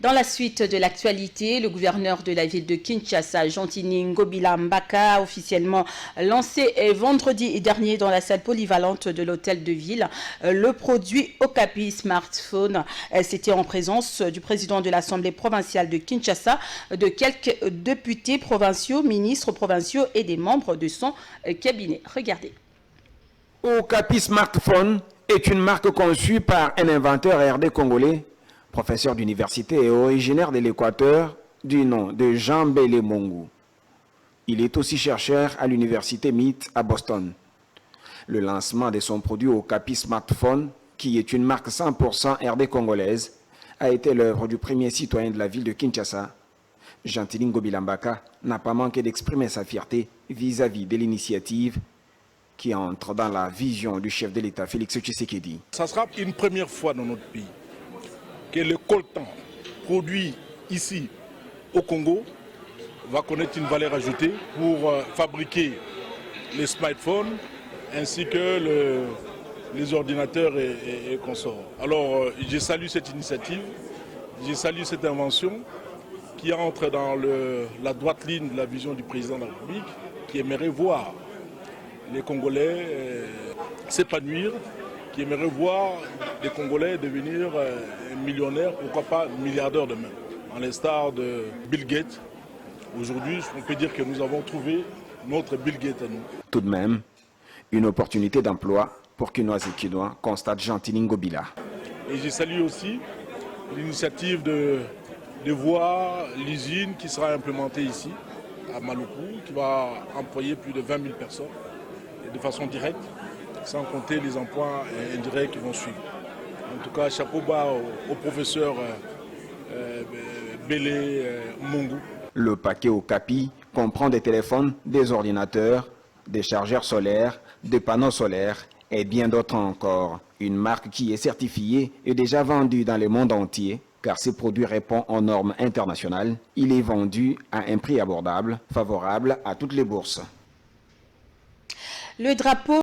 Dans la suite de l'actualité, le gouverneur de la ville de Kinshasa, Jantini Ngobila Mbaka, a officiellement lancé vendredi dernier dans la salle polyvalente de l'hôtel de ville le produit Okapi Smartphone. C'était en présence du président de l'Assemblée provinciale de Kinshasa, de quelques députés provinciaux, ministres provinciaux et des membres de son cabinet. Regardez. Okapi Smartphone est une marque conçue par un inventeur RD congolais, professeur d'université et originaire de l'Équateur, du nom de Jean Bélé Mongou. Il est aussi chercheur à l'université MIT à Boston. Le lancement de son produit Okapi Smartphone, qui est une marque 100% RD congolaise, a été l'œuvre du premier citoyen de la ville de Kinshasa. Jantini Ngobila Mbaka n'a pas manqué d'exprimer sa fierté vis-à-vis de l'initiative qui entre dans la vision du chef de l'État, Félix Tshisekedi. Ça sera une première fois dans notre pays que le coltan produit ici au Congo va connaître une valeur ajoutée pour fabriquer les smartphones ainsi que les ordinateurs et consorts. Alors je salue cette initiative, je salue cette invention qui entre dans la droite ligne de la vision du président de la République qui aimerait voir les Congolais s'épanouir, qui aimerait voir les Congolais devenir millionnaires, pourquoi pas milliardaires demain. À l'instar de Bill Gates, aujourd'hui, on peut dire que nous avons trouvé notre Bill Gates à nous. Tout de même, une opportunité d'emploi pour Kinois et Kinois, constate Jantini Ngobila. Et je salue aussi l'initiative de voir l'usine qui sera implémentée ici, à Maluku, qui va employer plus de 20 000 personnes. De façon directe, sans compter les emplois indirects qui vont suivre. En tout cas, chapeau bas au professeur Bélé Mongou. Le paquet Okapi comprend des téléphones, des ordinateurs, des chargeurs solaires, des panneaux solaires et bien d'autres encore. Une marque qui est certifiée et déjà vendue dans le monde entier, car ces produits répondent aux normes internationales. Il est vendu à un prix abordable, favorable à toutes les bourses. Le drapeau